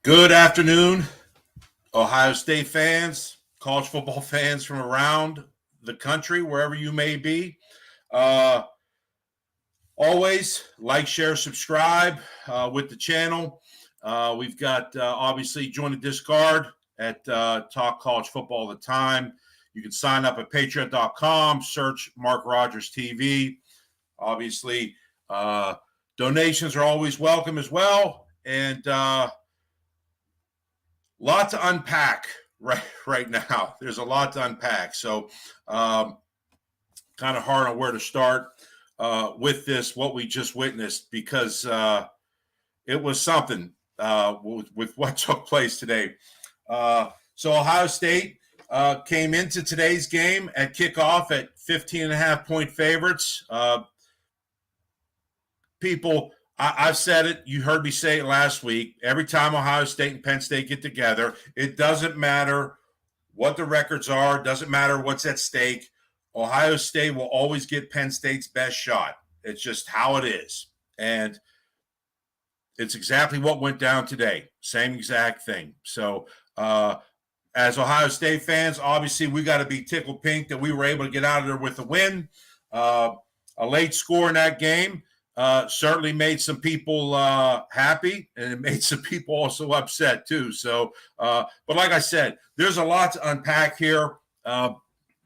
Good afternoon, Ohio State fans, college football fans from around the country, wherever you may be. Always like, share, subscribe with the channel. We've got, obviously, join the Discord at Talk College Football all the time. You can sign up at patreon.com, search MarkRogersTV. Obviously, donations are always welcome as well. And lot to unpack right now. There's a lot to unpack. So kind of hard on where to start with this, what we just witnessed, because it was something with what took place today. So Ohio State came into today's game at kickoff at 15.5-point favorites. I've said it. You heard me say it last week. Every time Ohio State and Penn State get together, it doesn't matter what the records are. It doesn't matter what's at stake. Ohio State will always get Penn State's best shot. It's just how it is. And it's exactly what went down today. Same exact thing. So as Ohio State fans, obviously we got to be tickled pink that we were able to get out of there with a win. A late score in that game certainly made some people happy, and it made some people also upset too. So, but like I said, there's a lot to unpack here.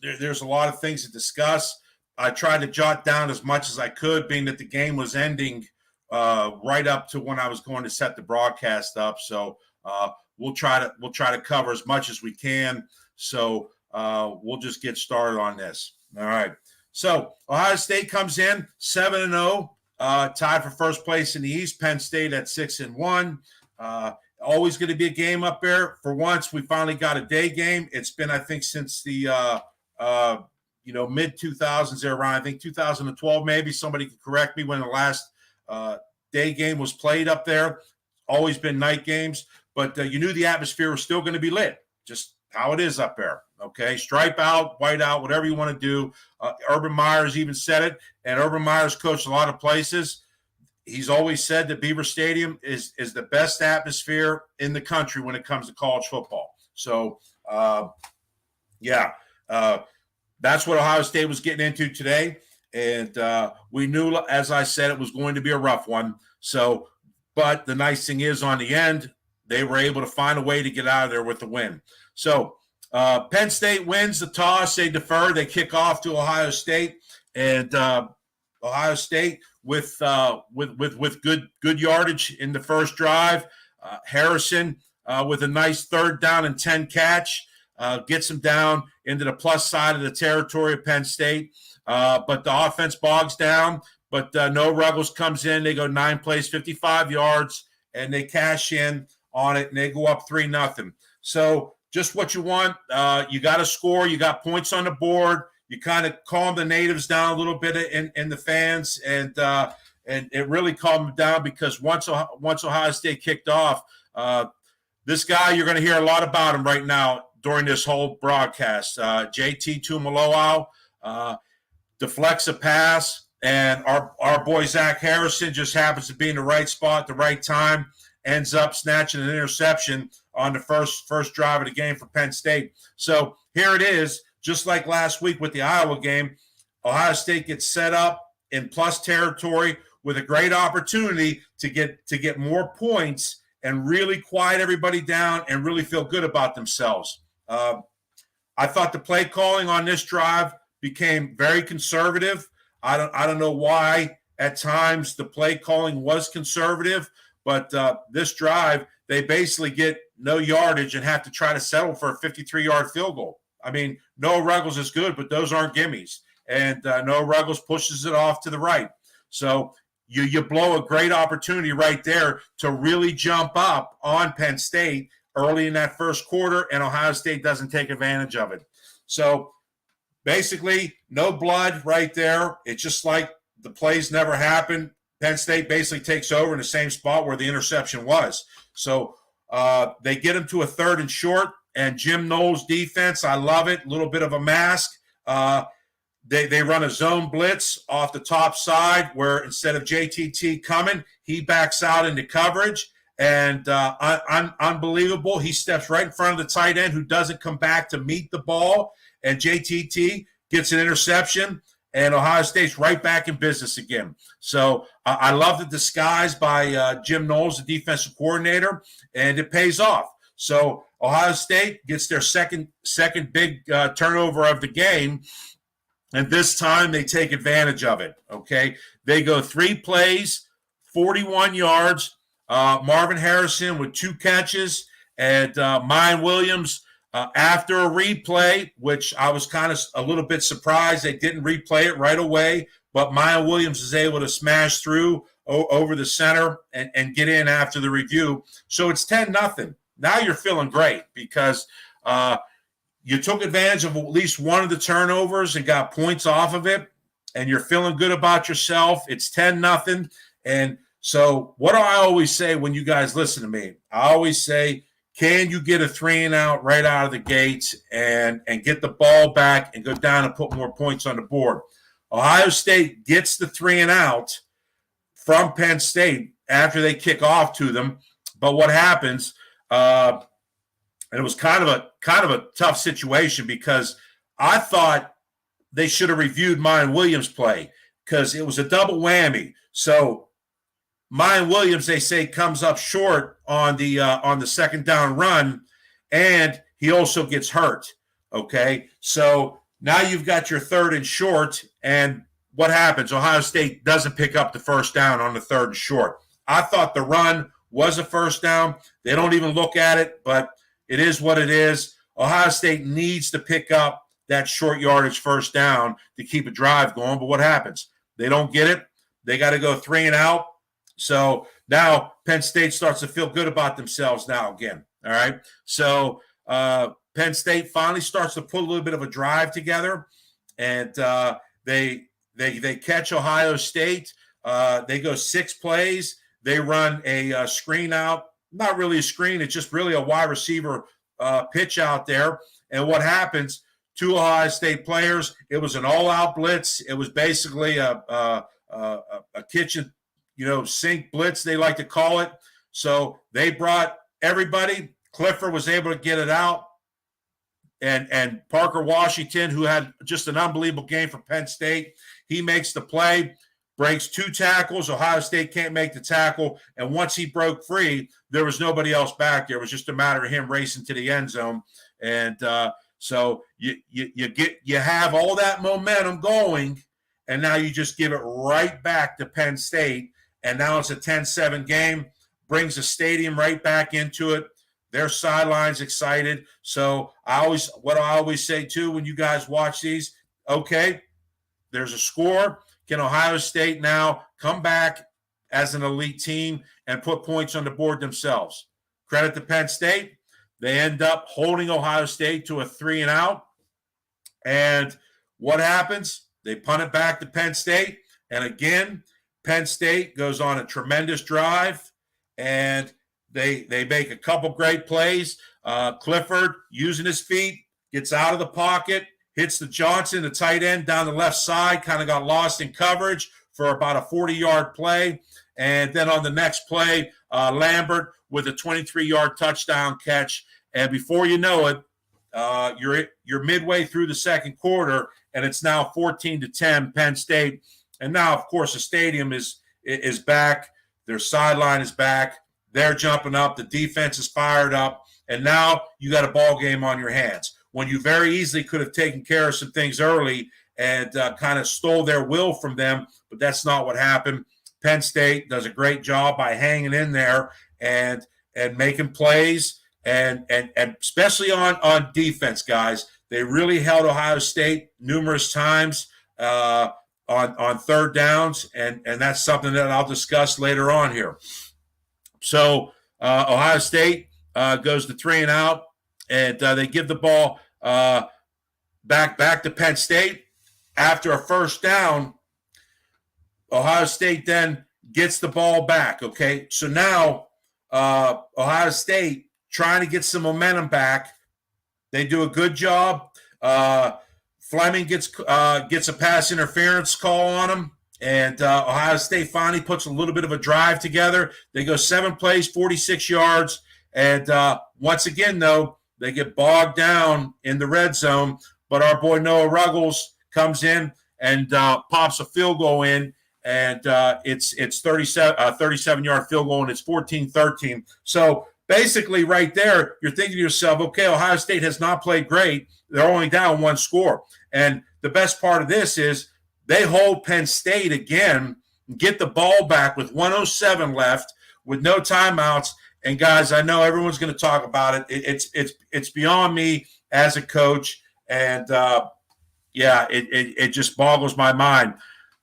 There's a lot of things to discuss. I tried to jot down as much as I could, being that the game was ending right up to when I was going to set the broadcast up. So we'll try to cover as much as we can. So we'll just get started on this. All right. So Ohio State comes in 7-0. Tied for first place in the East. Penn State at 6-1. Always going to be a game up there. For once, we finally got a day game. It's been, I think, since the mid 2000s there around. I think 2012 maybe. Somebody could correct me when the last day game was played up there. Always been night games, but you knew the atmosphere was still going to be lit. Just how it is up there. Okay, stripe out, white out, whatever you want to do. Urban Meyer's even said it, and Urban Meyer's coached a lot of places. He's always said that Beaver Stadium is the best atmosphere in the country when it comes to college football. So, that's what Ohio State was getting into today, and we knew, as I said, it was going to be a rough one. So, but the nice thing is, on the end, they were able to find a way to get out of there with the win. So, Penn State wins the toss. They defer. They kick off to Ohio State, and Ohio State with good yardage in the first drive. Harrison with a nice 3rd down and 10 catch gets them down into the plus side of the territory of Penn State. But the offense bogs down. But No Ruggles comes in. They go 9 plays, 55 yards, and they cash in on it, and they go up 3-0. So just what you want. You got to score. You got points on the board. You kind of calm the natives down a little bit in the fans, and it really calmed them down, because once Ohio State kicked off, this guy, you're going to hear a lot about him right now during this whole broadcast. JT Tuimoloau deflects a pass, and our boy Zach Harrison just happens to be in the right spot at the right time, ends up snatching an interception on the first drive of the game for Penn State. So here it is, just like last week with the Iowa game. Ohio State gets set up in plus territory with a great opportunity to get more points and really quiet everybody down and really feel good about themselves. I thought the play calling on this drive became very conservative. I don't know why at times the play calling was conservative, but this drive, they basically get no yardage and have to try to settle for a 53-yard field goal. I mean, Noah Ruggles is good, but those aren't gimmies. And Noah Ruggles pushes it off to the right. So you blow a great opportunity right there to really jump up on Penn State early in that first quarter, and Ohio State doesn't take advantage of it. So basically, no blood right there. It's just like the plays never happened. Penn State basically takes over in the same spot where the interception was. So they get him to a 3rd and short, and Jim Knowles' defense, I love it, a little bit of a mask. They run a zone blitz off the top side where instead of JTT coming, he backs out into coverage, and unbelievable. He steps right in front of the tight end who doesn't come back to meet the ball, and JTT gets an interception, and Ohio State's right back in business again. So I love the disguise by Jim Knowles, the defensive coordinator, and it pays off. So Ohio State gets their second big turnover of the game, and this time they take advantage of it, okay? They go 3 plays, 41 yards. Marvin Harrison with 2 catches, and Mayan Williams after a replay, which I was kind of a little bit surprised they didn't replay it right away, but Mayan Williams is able to smash through over the center and get in after the review. So it's 10-0. Now you're feeling great because you took advantage of at least one of the turnovers and got points off of it, and you're feeling good about yourself. It's 10-0. And so what do I always say when you guys listen to me? I always say, can you get a 3-and-out right out of the gates and get the ball back and go down and put more points on the board? Ohio State gets the 3-and-out from Penn State after they kick off to them. But what happens, and it was kind of a tough situation because I thought they should have reviewed Mayan Williams' play because it was a double whammy. So Mayan Williams, they say, comes up short on the second down run, and he also gets hurt. Okay, so now you've got your 3rd and short, and what happens? Ohio State doesn't pick up the first down on the 3rd and short. I thought the run was a first down. They don't even look at it, but it is what it is. Ohio State needs to pick up that short yardage first down to keep a drive going, but what happens? They don't get it. They got to go 3-and-out. So now Penn State starts to feel good about themselves now again. All right. So Penn State finally starts to put a little bit of a drive together, and they catch Ohio State. They go 6 plays. They run a screen out. Not really a screen. It's just really a wide receiver pitch out there. And what happens? 2 Ohio State players. It was an all-out blitz. It was basically a kitchen sink blitz, they like to call it. So they brought everybody. Clifford was able to get it out. And Parker Washington, who had just an unbelievable game for Penn State, he makes the play, breaks 2 tackles. Ohio State can't make the tackle. And once he broke free, there was nobody else back there. It was just a matter of him racing to the end zone. And so you have all that momentum going, and now you just give it right back to Penn State. And now it's a 10-7 game, brings the stadium right back into it. Their sidelines excited. So what I always say too when you guys watch these, okay, there's a score. Can Ohio State now come back as an elite team and put points on the board themselves? Credit to Penn State. They end up holding Ohio State to a 3-and-out. And what happens? They punt it back to Penn State. And again, Penn State goes on a tremendous drive, and they make a couple great plays. Clifford, using his feet, gets out of the pocket, hits the Johnson, the tight end, down the left side, kind of got lost in coverage for about a 40-yard play. And then on the next play, Lambert with a 23-yard touchdown catch. And before you know it, you're midway through the second quarter, and it's now 14-10 Penn State. And now, of course, the stadium is back. Their sideline is back. They're jumping up. The defense is fired up. And now you got a ball game on your hands when you very easily could have taken care of some things early and kind of stole their will from them. But that's not what happened. Penn State does a great job by hanging in there and making plays, and especially on defense, guys. They really held Ohio State numerous times on third downs, and that's something that I'll discuss later on here. So Ohio State goes to 3-and-out, and they give the ball back to Penn State. After a first down, Ohio State then gets the ball back, okay? So now Ohio State trying to get some momentum back. They do a good job. Fleming gets a pass interference call on him, And Ohio State finally puts a little bit of a drive together. They go 7 plays, 46 yards. And once again, though, they get bogged down in the red zone. But our boy Noah Ruggles comes in and pops a field goal in. And it's 37-yard field goal, and it's 14-13. So basically right there, you're thinking to yourself, okay, Ohio State has not played great. They're only down 1 score. And the best part of this is they hold Penn State again, get the ball back with 1:07 left, with no timeouts. And guys, I know everyone's going to talk about it. It's beyond me as a coach, and it just boggles my mind.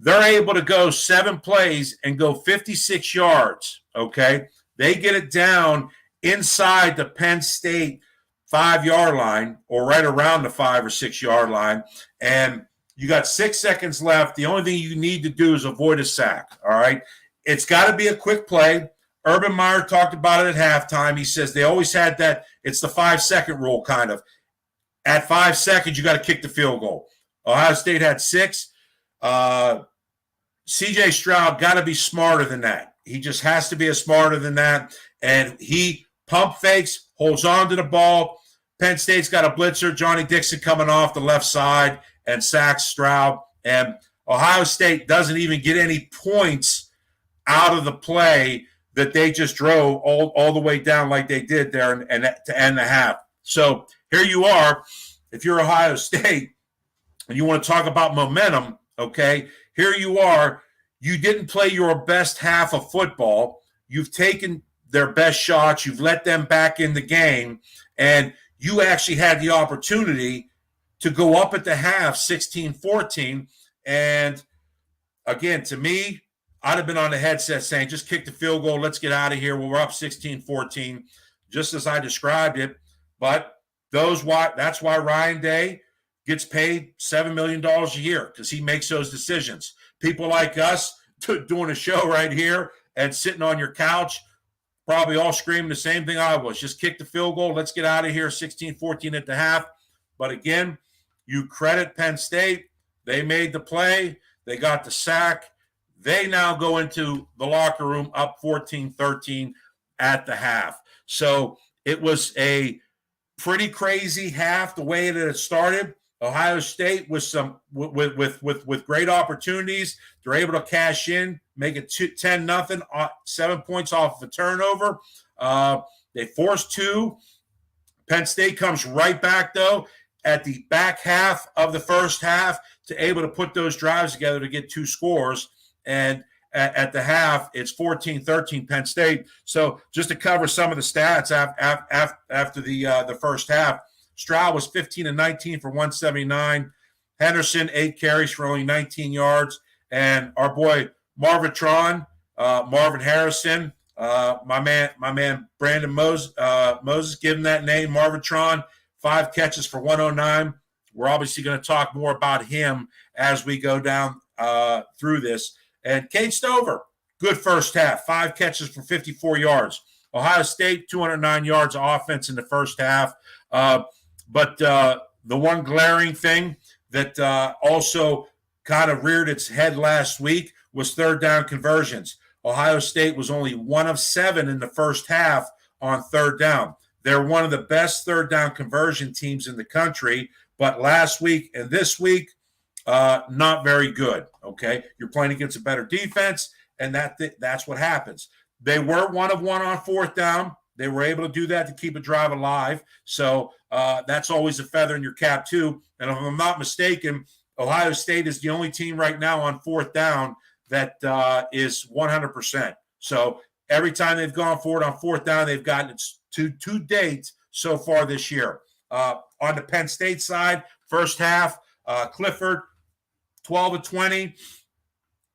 They're able to go 7 plays and go 56 yards. Okay, they get it down inside the Penn State 5-yard line, or right around the 5 or 6 yard line, and you got 6 seconds left. The only thing you need to do is avoid a sack, all right? It's got to be a quick play. Urban Meyer talked about it at halftime. He says they always had that. It's the 5-second rule, kind of. At 5 seconds, you got to kick the field goal. Ohio State had 6. C.J. Stroud got to be smarter than that. He just has to be smarter than that. And he pump fakes, holds on to the ball. Penn State's got a blitzer, Johnny Dixon, coming off the left side, and sacks Stroud. And Ohio State doesn't even get any points out of the play that they just drove all the way down like they did there and to end the half. So here you are. If you're Ohio State and you want to talk about momentum, okay, here you are. You didn't play your best half of football. You've taken their best shots. You've let them back in the game. And you actually had the opportunity to go up at the half 16-14. And again, to me, I'd have been on the headset saying, just kick the field goal. Let's get out of here. We're up 16-14, just as I described it. But that's why Ryan Day gets paid $7 million a year, because he makes those decisions. People like us doing a show right here and sitting on your couch, probably all screaming the same thing I was. Just kick the field goal. Let's get out of here 16-14 at the half. But again, you credit Penn State. They made the play. They got the sack. They now go into the locker room up 14-13 at the half. So it was a pretty crazy half the way that it started. Ohio State with great opportunities. They're able to cash in, make it 10-0, 7 points off of a turnover. They forced 2. Penn State comes right back, though, at the back half of the first half to able to put those drives together to get 2 scores. And at the half, it's 14-13 Penn State. So just to cover some of the stats after the first half, Stroud was 15-19 for 179. Henderson, 8 carries for only 19 yards. And our boy Marvin Harrison, my man Brandon Moses, give him that name, Marvin, 5 catches for 109. We're obviously going to talk more about him as we go down through this. And Cade Stover, good first half, 5 catches for 54 yards. Ohio State, 209 yards of offense in the first half. But the one glaring thing that also kind of reared its head last week was third down conversions. Ohio State was only 1 of 7 in the first half on third down. They're one of the best third down conversion teams in the country, but last week and this week, not very good, okay? You're playing against a better defense, and that's what happens. They were 1 of 1 on fourth down. They were able to do that to keep a drive alive. So that's always a feather in your cap, too. And if I'm not mistaken, Ohio State is the only team right now on fourth down that is 100%. So every time they've gone forward on fourth down, they've gotten it to date so far this year. On the Penn State side, first half, Clifford, 12 of 20,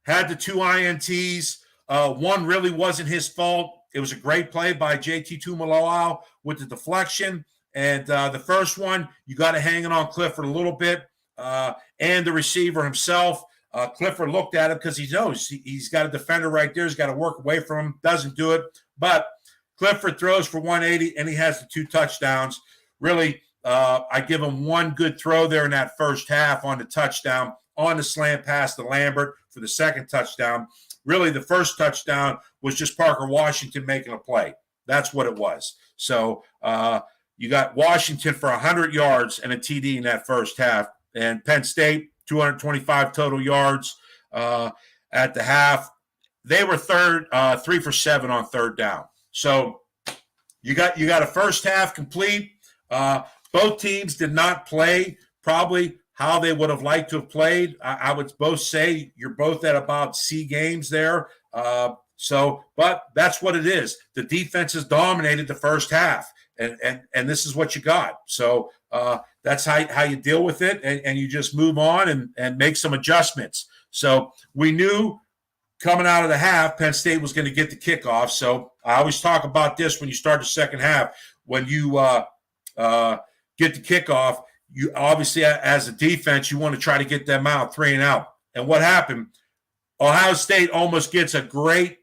had the 2 INTs. One really wasn't his fault. It was a great play by JT Tuimoloau with the deflection. And the first one, you got to hang it on Clifford a little bit. And the receiver himself, Clifford looked at him because he knows he's got a defender right there. He's got to work away from him. Doesn't do it. But Clifford throws for 180, and he has the 2 touchdowns. Really, I give him one good throw there in that first half on the touchdown on the slant pass to Lambert for the second touchdown. Really, the first touchdown was just Parker Washington making a play. That's what it was. So you got Washington for 100 yards and a TD in that first half. And Penn State, 225 total yards at the half. They were 3 for 7 on third down. So you got a first half complete. Both teams did not play probably how they would have liked to have played. I would both say you're both at about C games there. But that's what it is. The defenses dominated the first half, and this is what you got. So that's how you deal with it, and you just move on and make some adjustments. So we knew coming out of the half, Penn State was going to get the kickoff. So I always talk about this when you start the second half. When you get the kickoff, you obviously, as a defense, you want to try to get them out 3 and out. And what happened? Ohio State almost gets a great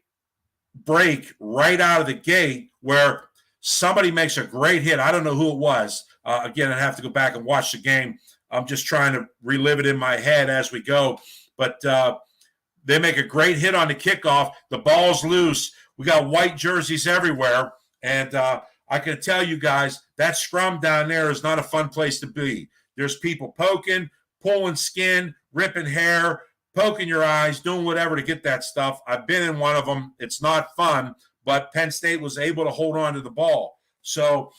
break right out of the gate where somebody makes a great hit. I don't know who it was. Again, I'd have to go back and watch the game. I'm just trying to relive it in my head as we go. But they make a great hit on the kickoff. The ball's loose. We got white jerseys everywhere. And I can tell you guys, that scrum down there is not a fun place to be. There's people poking, pulling skin, ripping hair, poking your eyes, doing whatever to get that stuff. I've been in one of them. It's not fun, but Penn State was able to hold on to the ball. So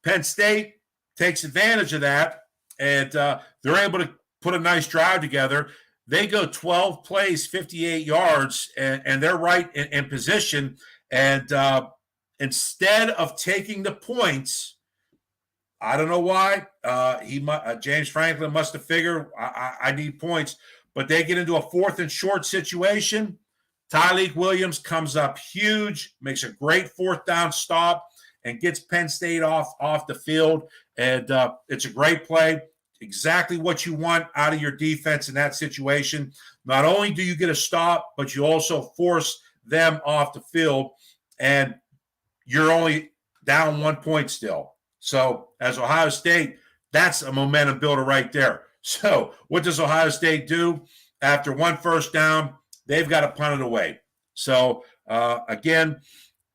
Penn State takes advantage of that, and they're able to put a nice drive together. They go 12 plays, 58 yards, and they're right in position. And instead of taking the points, I don't know why, James Franklin must have figured I need points, but they get into a 4th and short situation. Tyleik Williams comes up huge, makes a great 4th down stop, and gets Penn State off the field. And it's a great play. Exactly what you want out of your defense in that situation. Not only do you get a stop, but you also force them off the field, and you're only down 1 point still. So as Ohio State, that's a momentum builder right there. So what does Ohio State do? After 1 first down, they've got to punt it away. So again,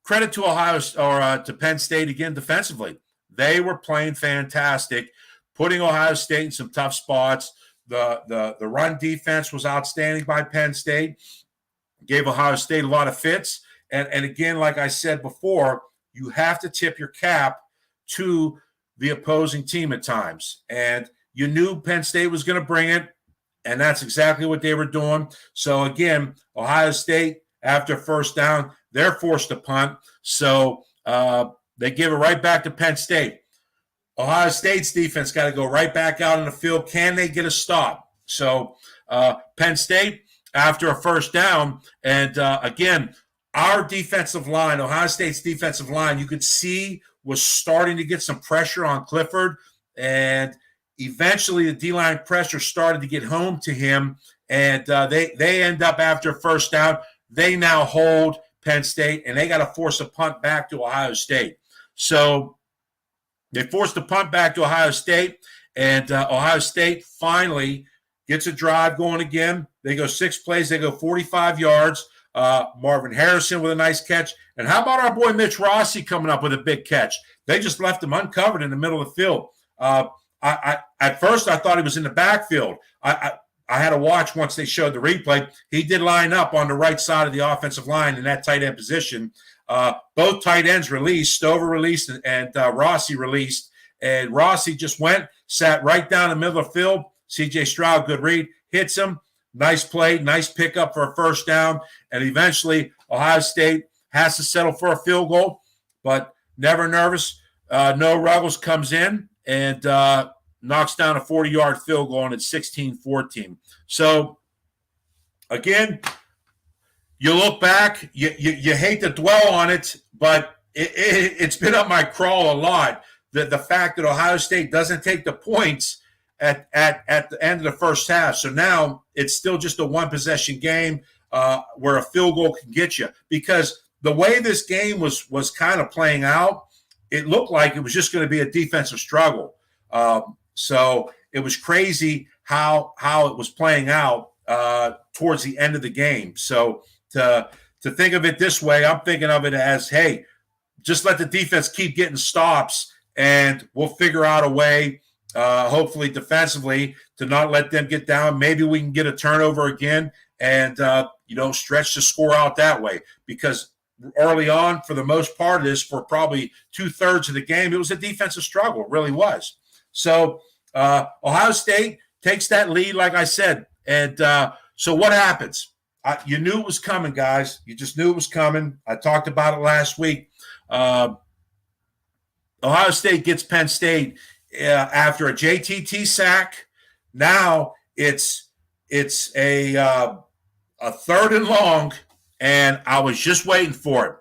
credit to to Penn State again defensively. They were playing fantastic, putting Ohio State in some tough spots. The run defense was outstanding by Penn State. Gave Ohio State a lot of fits. And again, like I said before, you have to tip your cap to the opposing team at times. And you knew Penn State was going to bring it, and that's exactly what they were doing. So, again, Ohio State, after first down, they're forced to punt. So they give it right back to Penn State. Ohio State's defense got to go right back out in the field. Can they get a stop? So Penn State, after a first down, and again, our defensive line, Ohio State's defensive line, you could see was starting to get some pressure on Clifford, and eventually the D-line pressure started to get home to him, and they end up after first down. They now hold Penn State, and they got to force a punt back to Ohio State. So they forced a punt back to Ohio State, and Ohio State finally gets a drive going again. They go 6 plays. They go 45 yards. Marvin Harrison with a nice catch. And how about our boy Mitch Rossi coming up with a big catch? They just left him uncovered in the middle of the field. At first, I thought he was in the backfield. I had to watch once they showed the replay. He did line up on the right side of the offensive line in that tight end position. Both tight ends released. Stover released and Rossi released. And Rossi just sat right down the middle of the field. C.J. Stroud, good read, hits him. Nice play, nice pickup for a first down. And eventually, Ohio State has to settle for a field goal, but never nervous. Noah Ruggles comes in and knocks down a 40-yard field goal, and it's 16-14. So, again, you look back, you hate to dwell on it, but it's been up my crawl a lot. The fact that Ohio State doesn't take the points at the end of the first half. So now it's still just a one-possession game where a field goal can get you. Because the way this game was kind of playing out, it looked like it was just going to be a defensive struggle. So it was crazy how it was playing out towards the end of the game. So to think of it this way, I'm thinking of it as, hey, just let the defense keep getting stops, and we'll figure out a way, hopefully defensively, to not let them get down. Maybe we can get a turnover again and, stretch the score out that way. Because early on, for the most part of this, for probably 2/3 of the game, it was a defensive struggle. It really was. So Ohio State takes that lead, like I said. And so what happens? You knew it was coming, guys. You just knew it was coming. I talked about it last week. Ohio State gets Penn State after a JTT sack. Now it's a 3rd and long, and I was just waiting for it.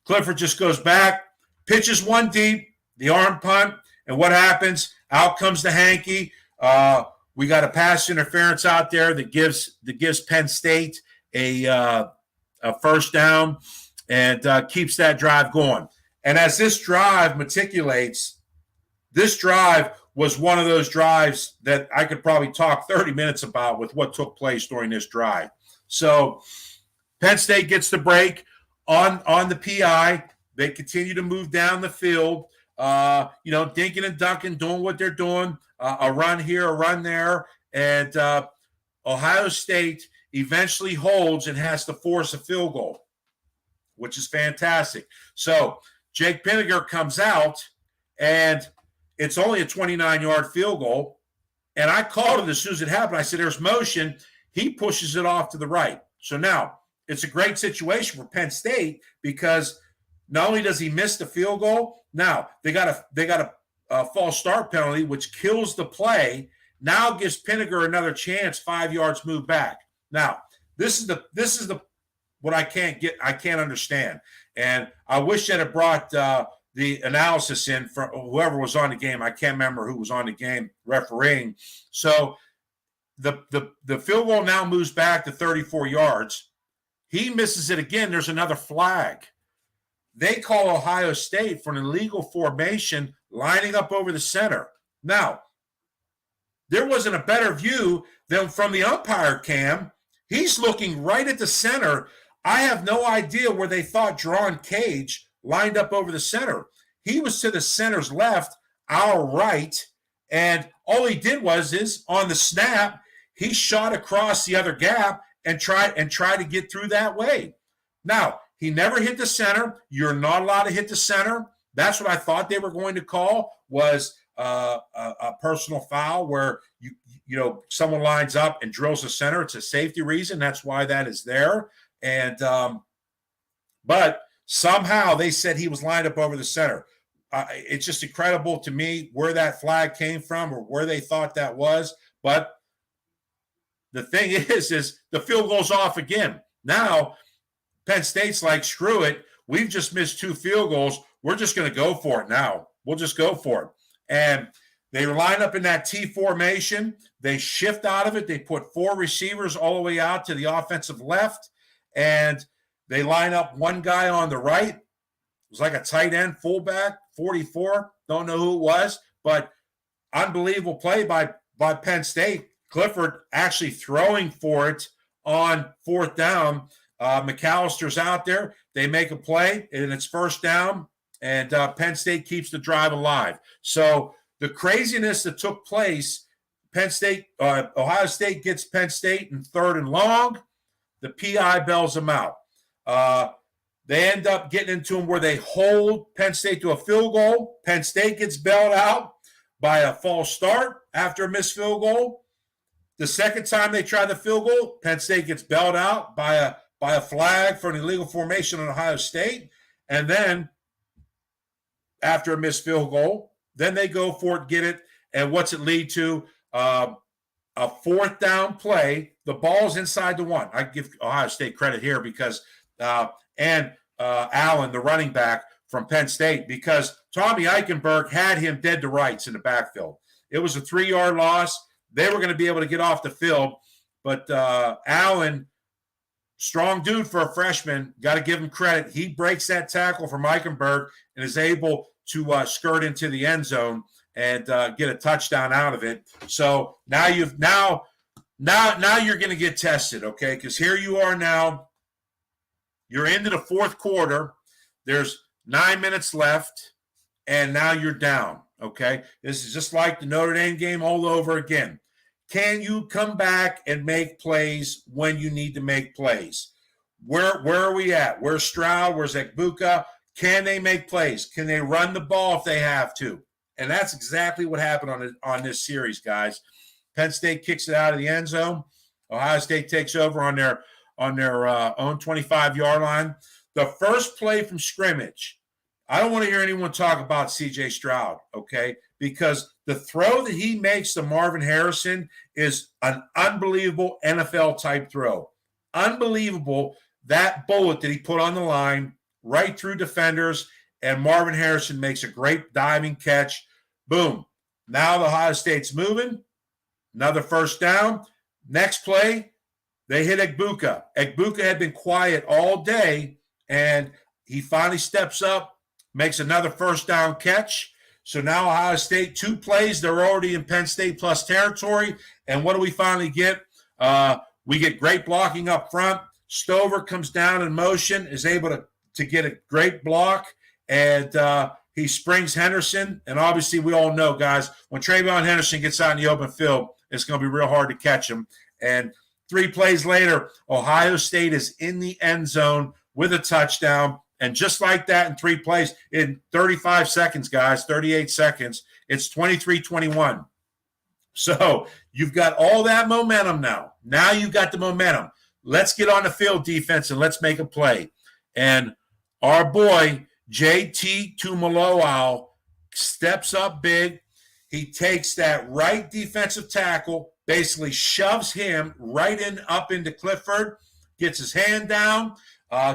Clifford just goes back, pitches one deep, the arm punt, and what happens? Out comes the hanky. We got a pass interference out there that gives Penn State a first down and keeps that drive going. And as this drive matriculates, this drive was one of those drives that I could probably talk 30 minutes about with what took place during this drive. So Penn State gets the break on the PI. They continue to move down the field, dinking and dunking, doing what they're doing, a run here, a run there. And Ohio State eventually holds and has to force a field goal, which is fantastic. So Jake Pinniger comes out, and it's only a 29-yard field goal. And I called it as soon as it happened. I said, there's motion. He pushes it off to the right. So now it's a great situation for Penn State because not only does he miss the field goal, now they got a false start penalty, which kills the play. Now gives Pinniger another chance, 5 yards move back. Now, this is the what I can't understand. And I wish that it brought the analysis in from whoever was on the game. I can't remember who was on the game refereeing. So the field goal now moves back to 34 yards. He misses it again. There's another flag. They call Ohio State for an illegal formation lining up over the center. Now, there wasn't a better view than from the umpire cam. He's looking right at the center. I have no idea where they thought Drawn Cage lined up over the center. He was to the center's left, our right, and all he did is on the snap, he shot across the other gap and tried to get through that way. Now, he never hit the center. You're not allowed to hit the center. That's what I thought they were going to call was a personal foul where someone lines up and drills the center. It's a safety reason. That's why that is there. And but somehow they said he was lined up over the center. It's just incredible to me where that flag came from or where they thought that was. But the thing is the field goes off again. Now, Penn State's like, screw it. We've just missed 2 field goals. We're just going to go for it now. We'll just go for it. And they line up in that T formation. They shift out of it. They put 4 receivers all the way out to the offensive left. And they line up one guy on the right. It was like a tight end, fullback, 44. Don't know who it was, but unbelievable play by Penn State. Clifford actually throwing for it on 4th down. McAllister's out there. They make a play, and it's first down, and Penn State keeps the drive alive. So the craziness that took place, Ohio State gets Penn State in 3rd and long. The PI bails them out. They end up getting into them where they hold Penn State to a field goal. Penn State gets bailed out by a false start after a missed field goal. The second time they try the field goal, Penn State gets bailed out by a flag for an illegal formation on Ohio State. And then after a missed field goal, then they go for it, get it. And what's it lead to? A 4th down play. The ball's inside the 1. I give Ohio State credit here because Allen, the running back from Penn State, because Tommy Eichenberg had him dead to rights in the backfield. It was a 3-yard loss. They were going to be able to get off the field, but Allen, strong dude for a freshman, got to give him credit. He breaks that tackle from Eichenberg and is able to skirt into the end zone and get a touchdown out of it. So now you're going to get tested, okay? Because here you are now. You're into the fourth quarter. There's 9 minutes left, and now you're down, okay? This is just like the Notre Dame game all over again. Can you come back and make plays when you need to make plays? Where are we at? Where's Stroud? Where's Ekbuka? Can they make plays? Can they run the ball if they have to? And that's exactly what happened on this series, guys. Penn State kicks it out of the end zone. Ohio State takes over on their own 25-yard line. The first play from scrimmage, I don't want to hear anyone talk about C.J. Stroud, okay? Because the throw that he makes to Marvin Harrison is an unbelievable NFL-type throw. Unbelievable, that bullet that he put on the line, right through defenders, and Marvin Harrison makes a great diving catch. Boom. Now the Ohio State's moving. Another first down. Next play, they hit Ekbuka. Ekbuka had been quiet all day, and he finally steps up, makes another first down catch. So now Ohio State, 2 plays, they're already in Penn State plus territory. And what do we finally get? We get great blocking up front. Stover comes down in motion, is able to get a great block, and he springs Henderson. And obviously we all know, guys, when Trayvon Henderson gets out in the open field, it's going to be real hard to catch him. And 3 plays later, Ohio State is in the end zone with a touchdown. And just like that in 3 plays, in 35 seconds, guys, 38 seconds, it's 23-21. So you've got all that momentum now. Now you've got the momentum. Let's get on the field, defense, and let's make a play. And our boy, JT Tuimoloau, steps up big. He takes that right defensive tackle, basically shoves him right up into Clifford, gets his hand down,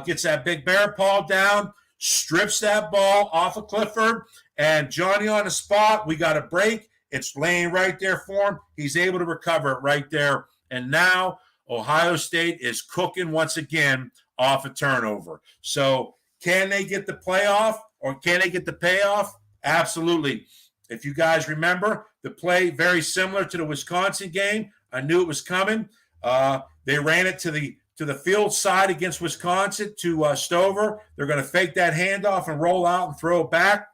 gets that big bear paw down, strips that ball off of Clifford, and Johnny on the spot. We got a break. It's laying right there for him. He's able to recover it right there. And now Ohio State is cooking once again off a turnover. So can they get the playoff or can they get the payoff? Absolutely. If you guys remember, the play very similar to the Wisconsin game. I knew it was coming. They ran it to the field side against Wisconsin to Stover. They're going to fake that handoff and roll out and throw it back.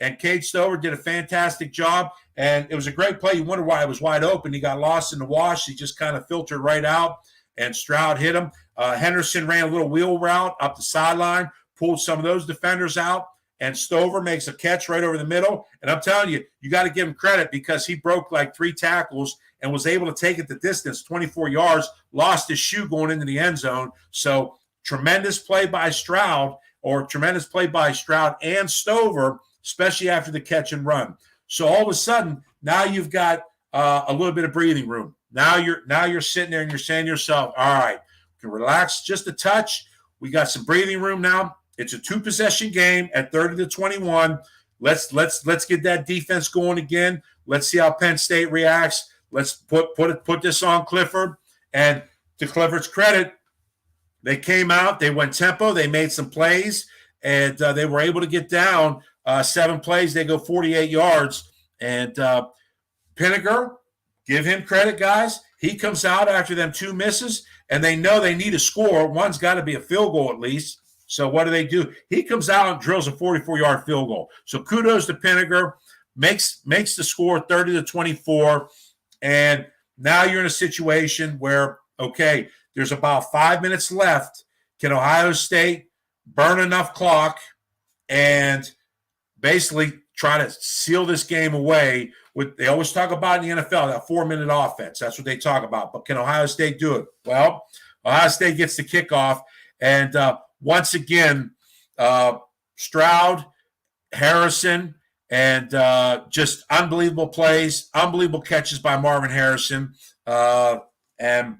And Cade Stover did a fantastic job. And it was a great play. You wonder why it was wide open. He got lost in the wash. He just kind of filtered right out, and Stroud hit him. Henderson ran a little wheel route up the sideline, pulled some of those defenders out, and Stover makes a catch right over the middle. And I'm telling you, you got to give him credit because he broke like 3 tackles and was able to take it the distance, 24 yards, lost his shoe going into the end zone. So tremendous play by Stroud and Stover, especially after the catch and run. So all of a sudden, now you've got a little bit of breathing room. Now you're sitting there and you're saying to yourself, all right, you can relax just a touch. We got some breathing room now. It's a 2-possession game at 30-21. Let's get that defense going again. Let's see how Penn State reacts. Let's put this on Clifford. And to Clifford's credit, they came out, they went tempo, they made some plays, and they were able to get down 7 plays. They go 48 yards. And Pinniger, give him credit, guys. He comes out after them 2 misses, and they know they need a score. One's got to be a field goal at least. So what do? He comes out and drills a 44-yard field goal. So kudos to Pinniger. Makes the score 30-24. And now you're in a situation where, okay, there's about 5 minutes left. Can Ohio State burn enough clock and basically try to seal this game away? They always talk about in the NFL, that 4-minute offense. That's what they talk about. But can Ohio State do it? Well, Ohio State gets the kickoff. And once again, Stroud, Harrison, and just unbelievable plays, unbelievable catches by Marvin Harrison. And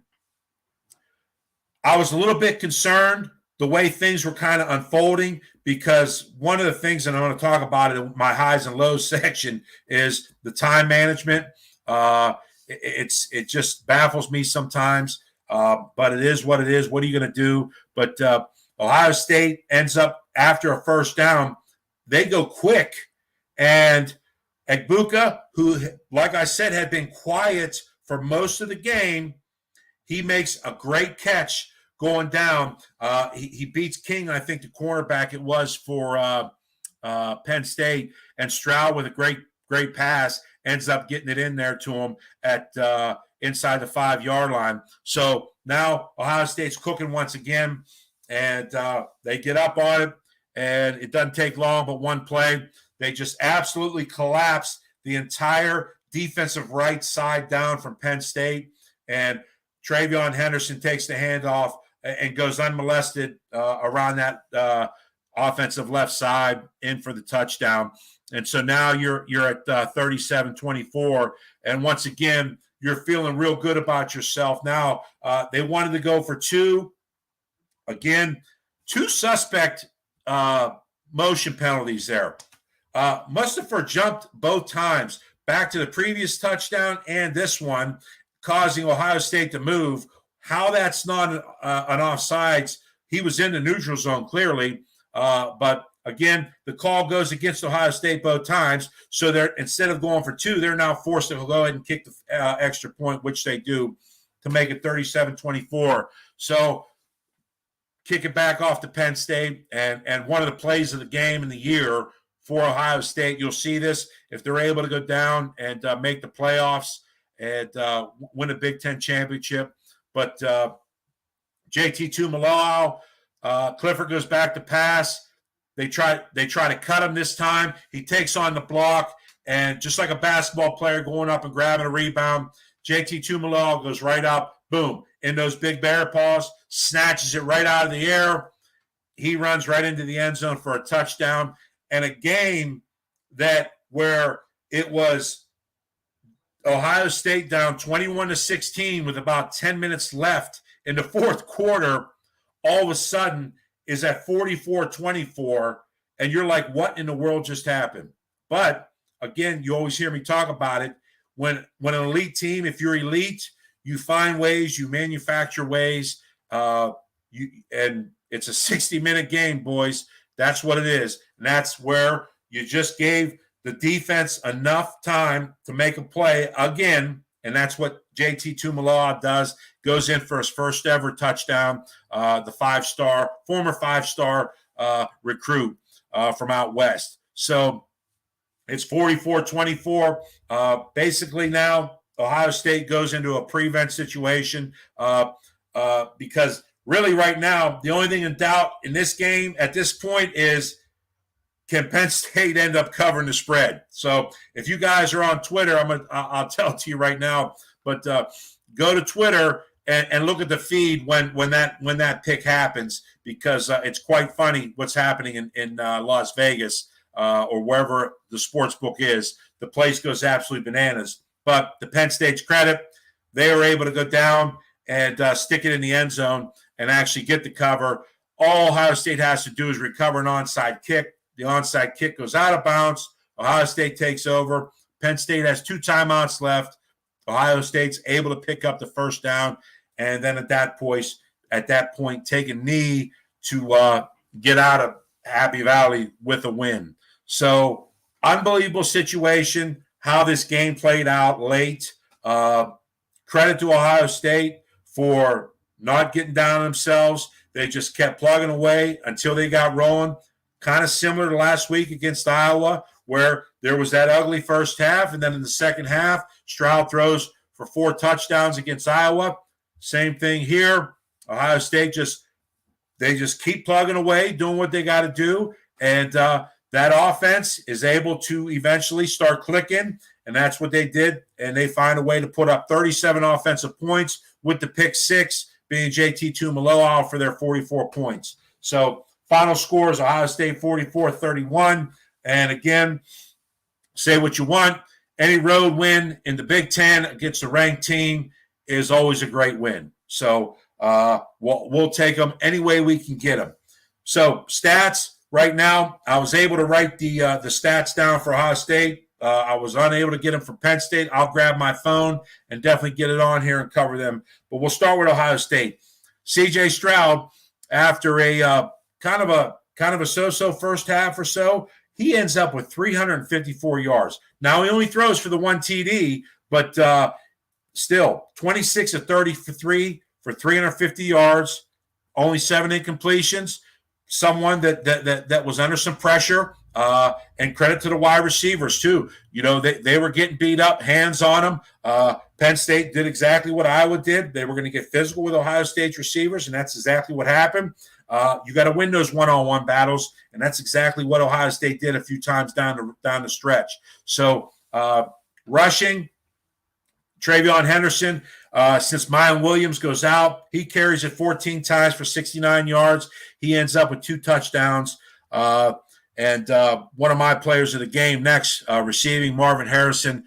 I was a little bit concerned the way things were kind of unfolding, because one of the things, and I want to talk about it in my highs and lows section, is the time management. It just baffles me sometimes, but it is what it is. What are you going to do? But Ohio State ends up, after a first down, they go quick, and Egbuka, who, like I said, had been quiet for most of the game, he makes a great catch going down. He beats King, I think the cornerback it was for Penn State, and Stroud with a great pass ends up getting it in there to him at inside the 5-yard line. So now Ohio State's cooking once again, and they get up on it, and it doesn't take long, but one play, they just absolutely collapse the entire defensive right side down from Penn State, and Travion Henderson takes the handoff and goes unmolested around that offensive left side in for the touchdown. And so now you're at 37-24, and once again, you're feeling real good about yourself. Now, they wanted to go for 2. Again, 2 suspect motion penalties there. Mustafa jumped both times back to the previous touchdown and this one, causing Ohio State to move. How that's not an offsides, he was in the neutral zone clearly, but again, the call goes against Ohio State both times, so they're, instead of going for 2, they're now forced to go ahead and kick the extra point, which they do, to make it 37-24. So kick it back off to Penn State, and one of the plays of the game in the year for Ohio State. You'll see this if they're able to go down and make the playoffs and win a Big Ten championship. But JT Tuimoloau, Clifford goes back to pass. They try to cut him this time. He takes on the block, and just like a basketball player going up and grabbing a rebound, JT Tuimoloau goes right up, boom, in those big bear paws, snatches it right out of the air. He runs right into the end zone for a touchdown. And a game that where it was Ohio State down 21-16 with about 10 minutes left in the fourth quarter, all of a sudden is at 44-24, and you're like, what in the world just happened? But again, you always hear me talk about it. When an elite team, if you're elite, you find ways, you manufacture ways, and it's a 60-minute game, boys. That's what it is. And that's where you just gave the defense enough time to make a play again, and that's what JT Tuimoloau does. Goes in for his first ever touchdown, the former five-star recruit from out west. So it's 44-24. Basically now Ohio State goes into a prevent situation because really right now the only thing in doubt in this game at this point is, can Penn State end up covering the spread? So if you guys are on Twitter, I'll tell it to you right now, but go to Twitter and look at the feed when that pick happens, because it's quite funny what's happening in Las Vegas or wherever the sports book is. The place goes absolutely bananas. But to Penn State's credit, they were able to go down and stick it in the end zone and actually get the cover. All Ohio State has to do is recover an onside kick. The onside kick goes out of bounds. Ohio State takes over. Penn State has 2 timeouts left. Ohio State's able to pick up the first down, and then at that point, take a knee to get out of Happy Valley with a win. So unbelievable situation, how this game played out late. Credit to Ohio State for not getting down on themselves. They just kept plugging away until they got rolling. Kind of similar to last week against Iowa, where there was that ugly first half, and then in the second half, Stroud throws for 4 touchdowns against Iowa. Same thing here. Ohio State just keep plugging away, doing what they got to do, and that offense is able to eventually start clicking, and that's what they did, and they find a way to put up 37 offensive points with the pick 6 being JT Tuimoloau for their 44 points. So final score is Ohio State 44-31. And again, say what you want. Any road win in the Big Ten against a ranked team is always a great win. So we'll take them any way we can get them. So stats right now, I was able to write the stats down for Ohio State. I was unable to get them for Penn State. I'll grab my phone and definitely get it on here and cover them. But we'll start with Ohio State. C.J. Stroud, after a kind of a so-so first half or so, he ends up with 354 yards. Now, he only throws for the one TD, but still 26 of 33 for 350 yards, only 7 incompletions. Someone that was under some pressure, and credit to the wide receivers too. They were getting beat up, hands on them. Penn State did exactly what Iowa did. They were going to get physical with Ohio State's receivers, and that's exactly what happened. You got to win those one-on-one battles, and that's exactly what Ohio State did a few times down the stretch. So rushing, Travion Henderson, since Mayan Williams goes out, he carries it 14 times for 69 yards. He ends up with 2 touchdowns. And one of my players of the game next, receiving, Marvin Harrison,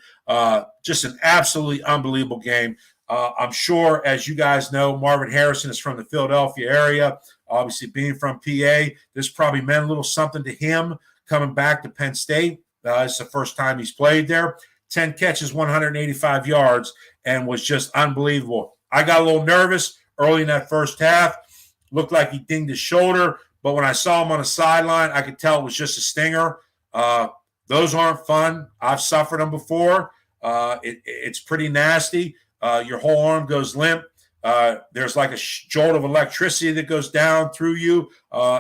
just an absolutely unbelievable game. I'm sure, as you guys know, Marvin Harrison is from the Philadelphia area. Obviously, being from PA, this probably meant a little something to him coming back to Penn State. It's the first time he's played there. 10 catches, 185 yards, and was just unbelievable. I got a little nervous early in that first half. Looked like he dinged his shoulder, but when I saw him on the sideline, I could tell it was just a stinger. Those aren't fun. I've suffered them before. It's pretty nasty. Your whole arm goes limp. There's like a jolt of electricity that goes down through you.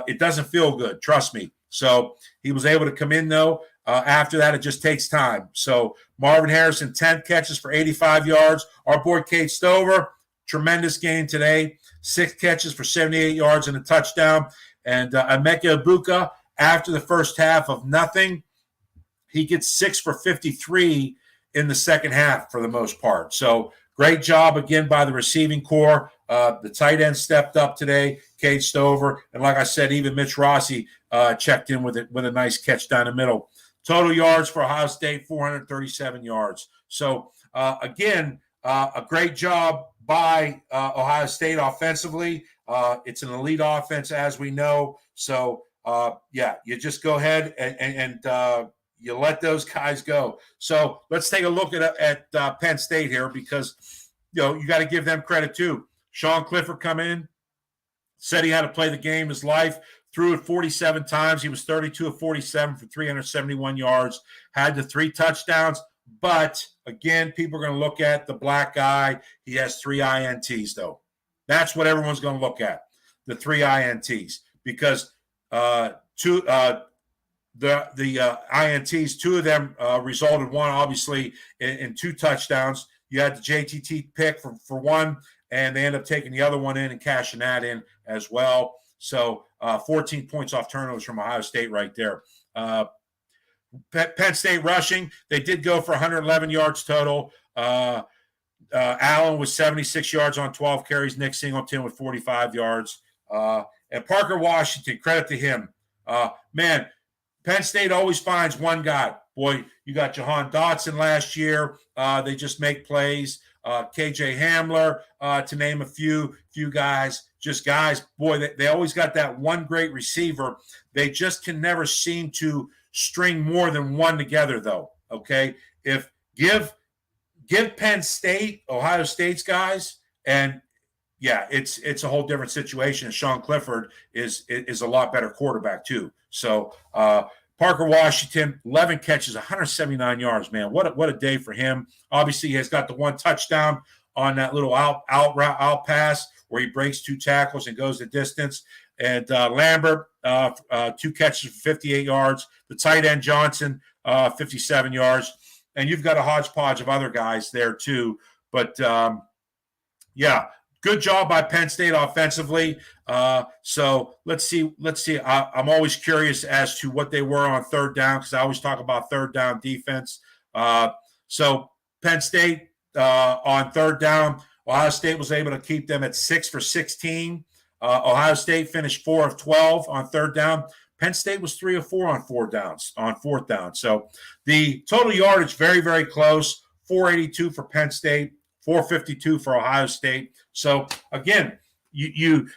It doesn't feel good, trust me. So he was able to come in, though. After that, it just takes time. So Marvin Harrison, 10 catches for 85 yards. Our boy Kate Stover, tremendous game today. 6 catches for 78 yards and a touchdown. And Emeka Ibuka, after the first half of nothing, he gets 6 for 53 in the second half for the most part. So great job again by the receiving corps. The tight end stepped up today, Kate Stover. And like I said, even Mitch Rossi checked in with a nice catch down the middle. Total yards for Ohio State, 437 yards. So, again, a great job by Ohio State offensively. It's an elite offense, as we know. So, you just go ahead and you let those guys go. So let's take a look at Penn State here, because you got to give them credit too. Sean Clifford come in, said he had to play the game his life. Threw it 47 times. He was 32 of 47 for 371 yards. Had the 3 touchdowns. But, again, people are going to look at the black guy. He has 3 INTs, though. That's what everyone's going to look at, the 3 INTs. Because the INTs, 2 of them resulted, one obviously in 2 touchdowns. You had the JTT pick for one, and they end up taking the other one in and cashing that in as well. So 14 points off turnovers from Ohio State right there. Penn State rushing, they did go for 111 yards total. Allen was 76 yards on 12 carries. Nick Singleton with 45 yards. And Parker Washington, credit to him. Man, Penn State always finds one guy. Boy, you got Jahan Dotson last year. They just make plays. KJ Hamler, to name a few guys, just guys. Boy, they always got that one great receiver. They just can never seem to string more than one together, though. Okay, if give Penn State, Ohio State's guys, and it's a whole different situation. Sean Clifford is a lot better quarterback too. So Parker Washington, 11 catches, 179 yards, man. What a day for him. Obviously, he has got the 1 touchdown on that little out pass where he breaks 2 tackles and goes the distance. And Lambert, 2 catches for 58 yards. The tight end, Johnson, 57 yards. And you've got a hodgepodge of other guys there too. But, good job by Penn State offensively. So let's see. I'm always curious as to what they were on third down, because I always talk about third down defense. So Penn State on third down, Ohio State was able to keep them at 6 for 16. Ohio State finished 4 of 12 on third down. Penn State was 3 of 4 on fourth down. So the total yardage very, very close. 482 for Penn State, 452 for Ohio State. So again, you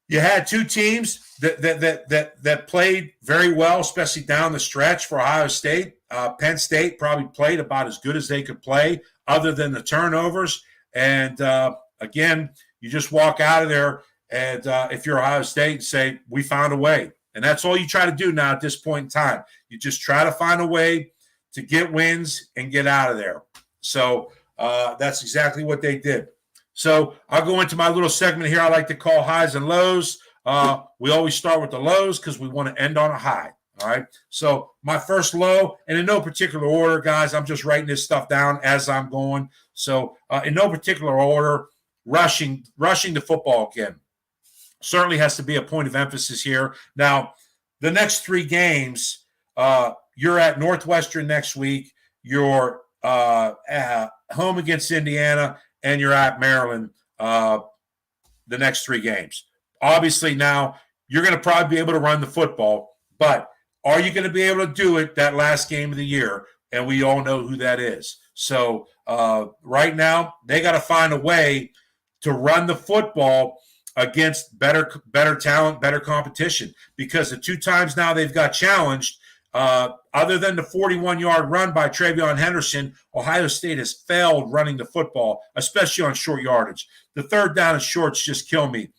had 2 teams that played very well, especially down the stretch for Ohio State. Penn State probably played about as good as they could play, other than the turnovers. And again, you just walk out of there, and if you're Ohio State, and say, we found a way. And that's all you try to do now at this point in time. You just try to find a way to get wins and get out of there. So that's exactly what they did. So I'll go into my little segment here I like to call highs and lows. We always start with the lows because we want to end on a high. All right. So my first low, and in no particular order, guys, I'm just writing this stuff down as I'm going. So in no particular order, rushing the football again certainly has to be a point of emphasis here. Now, the next 3 games, you're at Northwestern next week. You're home against Indiana, and you're at Maryland the next 3 games. Obviously, now you're going to probably be able to run the football, but are you going to be able to do it that last game of the year? And we all know who that is. So right now, they got to find a way to run the football against better talent, better competition. Because the 2 times now they've got challenged, other than the 41-yard run by Travion Henderson, Ohio State has failed running the football, especially on short yardage. The 3rd down and shorts just kill me.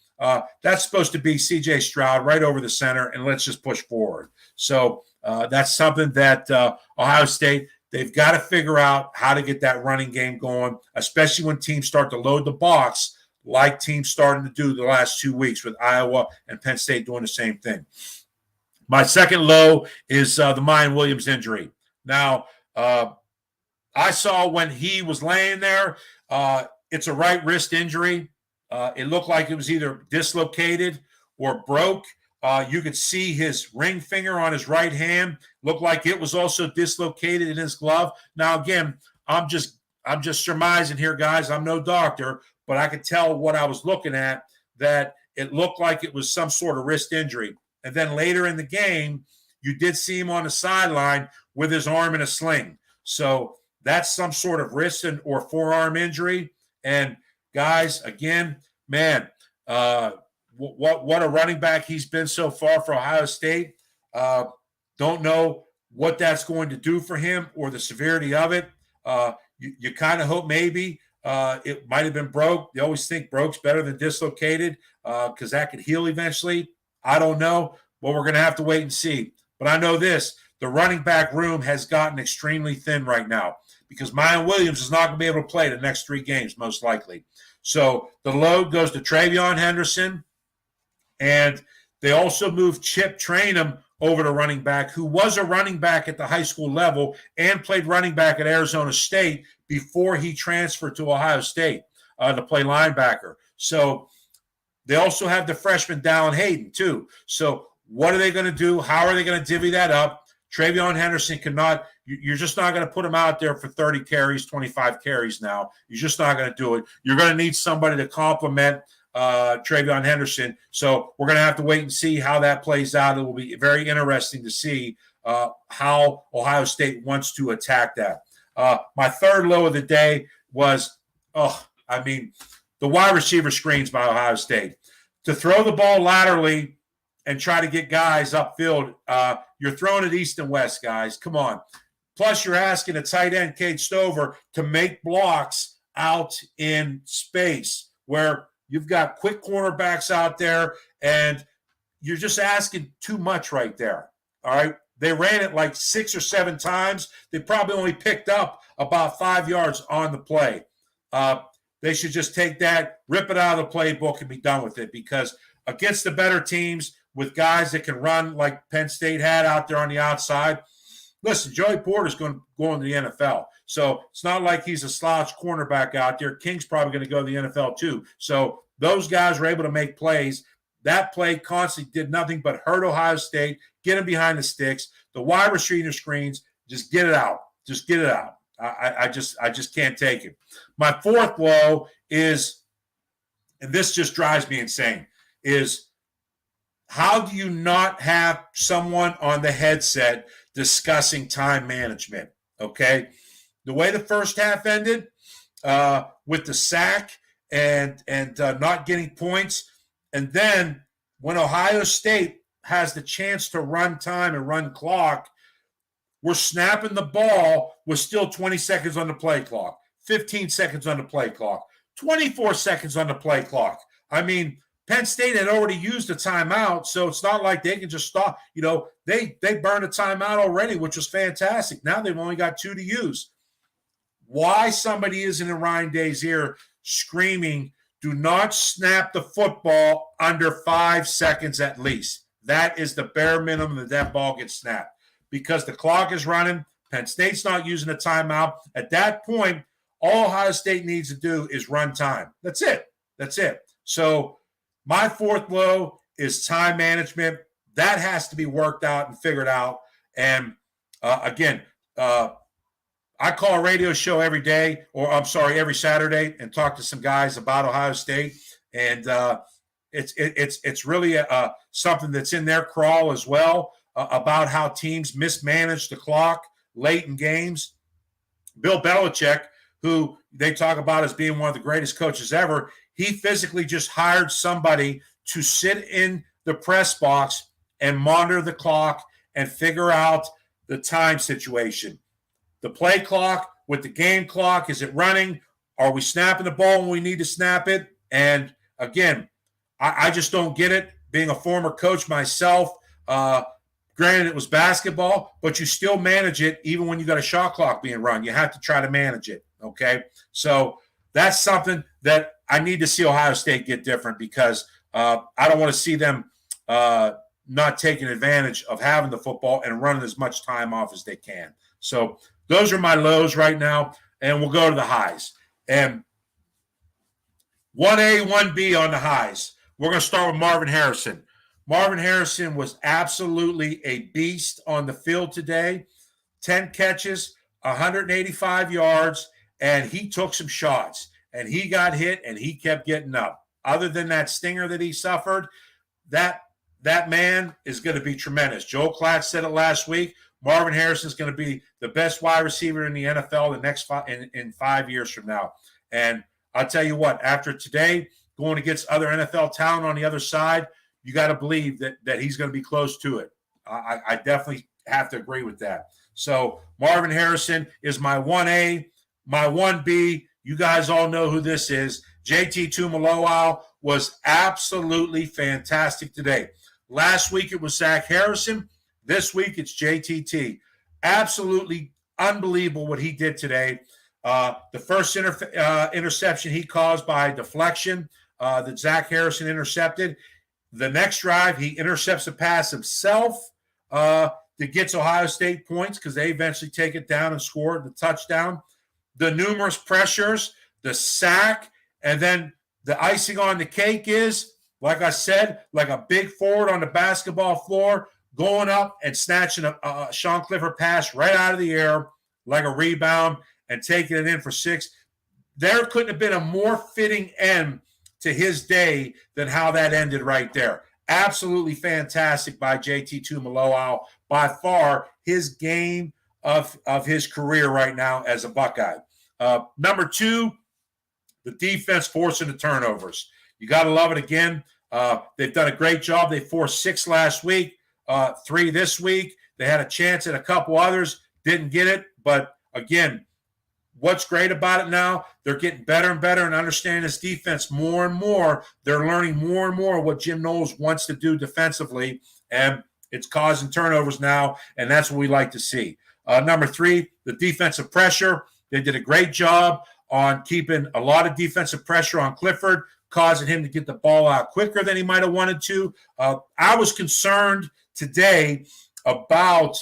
That's supposed to be C.J. Stroud right over the center, and let's just push forward. So that's something that Ohio State, they've got to figure out how to get that running game going, especially when teams start to load the box like teams starting to do the last 2 weeks with Iowa and Penn State doing the same thing. My second low is the Mayan Williams injury. Now, I saw when he was laying there, it's a right wrist injury. It looked like it was either dislocated or broke. You could see his ring finger on his right hand. Looked like it was also dislocated in his glove. Now, again, I'm just surmising here, guys. I'm no doctor, but I could tell what I was looking at, that it looked like it was some sort of wrist injury. And then later in the game, you did see him on the sideline with his arm in a sling. So that's some sort of wrist or forearm injury. And guys, again, man, what a running back he's been so far for Ohio State. Don't know what that's going to do for him or the severity of it. You kind of hope maybe it might have been broke. They always think broke's better than dislocated because that could heal eventually. I don't know. Well, we're going to have to wait and see. But I know this. The running back room has gotten extremely thin right now because Mayan Williams is not going to be able to play the next 3 games, most likely. So the load goes to Travion Henderson, and they also moved Chip Trainum over to running back, who was a running back at the high school level and played running back at Arizona State before he transferred to Ohio State to play linebacker. So they also have the freshman Dallin Hayden, too. So what are they going to do? How are they going to divvy that up? Travion Henderson cannot – you're just not going to put him out there for 30 carries, 25 carries now. You're just not going to do it. You're going to need somebody to complement Travion Henderson. So we're going to have to wait and see how that plays out. It will be very interesting to see how Ohio State wants to attack that. My third low of the day was, the wide receiver screens by Ohio State. To throw the ball laterally and try to get guys upfield, you're throwing it east and west, guys. Come on. Plus, you're asking a tight end, Cade Stover, to make blocks out in space where you've got quick cornerbacks out there, and you're just asking too much right there. All right? They ran it like 6 or 7 times. They probably only picked up about 5 yards on the play. They should just take that, rip it out of the playbook, and be done with it, because against the better teams with guys that can run like Penn State had out there on the outside, listen, Joey Porter's going to go into the NFL. So it's not like he's a slouch cornerback out there. King's probably going to go to the NFL too. So those guys were able to make plays. That play constantly did nothing but hurt Ohio State, get him behind the sticks. The wide receiver screens, just get it out. Just get it out. I just can't take it. My fourth low is, and this just drives me insane, is how do you not have someone on the headset discussing time management, okay? The way the first half ended with the sack and not getting points, and then when Ohio State has the chance to run time and run clock, we're snapping the ball with still 20 seconds on the play clock, 15 seconds on the play clock, 24 seconds on the play clock. I mean, Penn State had already used a timeout, so it's not like they can just stop. They burned a timeout already, which was fantastic. Now they've only got 2 to use. Why somebody isn't in Ryan Day's ear screaming, do not snap the football under 5 seconds at least. That is the bare minimum that ball gets snapped. Because the clock is running, Penn State's not using a timeout. At that point, all Ohio State needs to do is run time. That's it. So my fourth low is time management. That has to be worked out and figured out. And again, I call a radio show every day, every Saturday, and talk to some guys about Ohio State. And it's really something that's in their crawl as well, about how teams mismanage the clock late in games. Bill Belichick, who they talk about as being one of the greatest coaches ever, he physically just hired somebody to sit in the press box and monitor the clock and figure out the time situation. The play clock with the game clock, is it running? Are we snapping the ball when we need to snap it? And again, I just don't get it. Being a former coach myself, granted it was basketball, but you still manage it even when you got a shot clock being run. You have to try to manage it, okay? So that's something that I need to see Ohio State get different, because I don't want to see them not taking advantage of having the football and running as much time off as they can. So those are my lows right now, and we'll go to the highs. And 1A, 1B on the highs. We're going to start with Marvin Harrison. Marvin Harrison was absolutely a beast on the field today. 10 catches, 185 yards, and he took some shots. And he got hit, and he kept getting up. Other than that stinger that he suffered, that man is going to be tremendous. Joe Klatt said it last week. Marvin Harrison is going to be the best wide receiver in the NFL the next in 5 years from now. And I'll tell you what, after today, going against other NFL talent on the other side, you got to believe that he's going to be close to it. I definitely have to agree with that. So Marvin Harrison is my 1A. My 1B, you guys all know who this is. JT Tuimoloau was absolutely fantastic today. Last week it was Zach Harrison. This week it's JTT. Absolutely unbelievable what he did today. The first interception he caused by deflection that Zach Harrison intercepted. The next drive, he intercepts a pass himself that gets Ohio State points, because they eventually take it down and score the touchdown. The numerous pressures, the sack, and then the icing on the cake is, like I said, like a big forward on the basketball floor, going up and snatching a Sean Clifford pass right out of the air like a rebound and taking it in for 6. There couldn't have been a more fitting end to his day than how that ended right there. Absolutely fantastic by JT Tuimoloau. By far his game of his career right now as a Buckeye. Number 2, the defense forcing the turnovers. You got to love it again. They've done a great job. They forced 6 last week, 3 this week. They had a chance at a couple others, didn't get it. But again, what's great about it now, they're getting better and better and understanding this defense more and more. They're learning more and more what Jim Knowles wants to do defensively, and it's causing turnovers now, and that's what we like to see. Number 3, the defensive pressure. They did a great job on keeping a lot of defensive pressure on Clifford, causing him to get the ball out quicker than he might have wanted to. I was concerned today about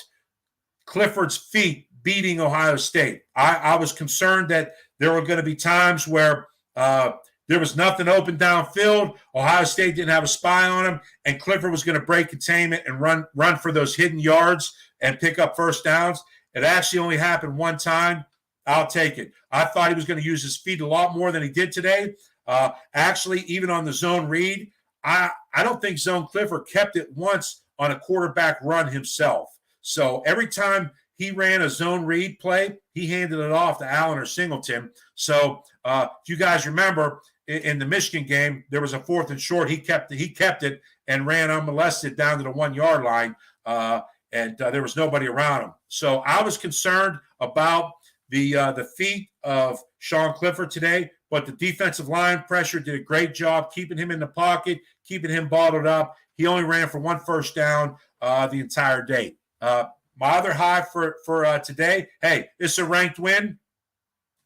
Clifford's feet beating Ohio State. I was concerned that there were going to be times where there was nothing open downfield. Ohio State didn't have a spy on him, and Clifford was going to break containment and run for those hidden yards and pick up first downs. It actually only happened one time. I'll take it. I thought he was going to use his feet a lot more than he did today. Actually, even on the zone read, I don't think Zone Clifford kept it once on a quarterback run himself. So every time he ran a zone read play, he handed it off to Allen or Singleton. So if you guys remember, in the Michigan game, there was a 4th and short. He kept it and ran unmolested down to the 1-yard line, and there was nobody around him. So I was concerned about the feet of Sean Clifford today, but the defensive line pressure did a great job keeping him in the pocket, keeping him bottled up. He only ran for 1 first down the entire day. My other high for today, hey, it's a ranked win.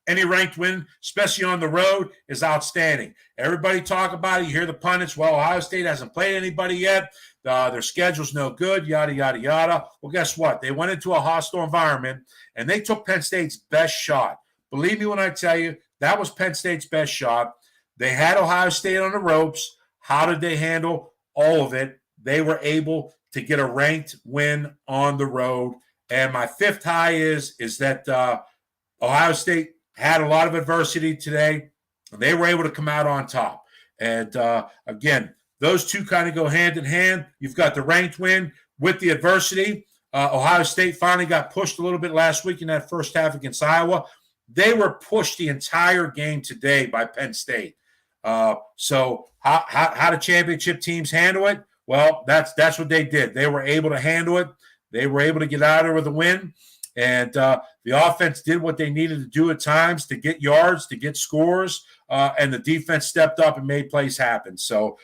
Any ranked win, especially on the road, is outstanding. Everybody talk about it. You hear the pundits, well, Ohio State hasn't played anybody yet. Their schedule's no good, yada, yada, yada. Well, guess what? They went into a hostile environment, and they took Penn State's best shot. Believe me when I tell you, that was Penn State's best shot. They had Ohio State on the ropes. How did they handle all of it? They were able to get a ranked win on the road. And my fifth high is that Ohio State had a lot of adversity today, and they were able to come out on top. And, again, those two kind of go hand in hand. You've got the ranked win with the adversity. Ohio State finally got pushed a little bit last week in that first half against Iowa. They were pushed the entire game today by Penn State. So how do championship teams handle it? Well, that's what they did. They were able to handle it. They were able to get out of there with a win. And the offense did what they needed to do at times to get yards, to get scores, and the defense stepped up and made plays happen. So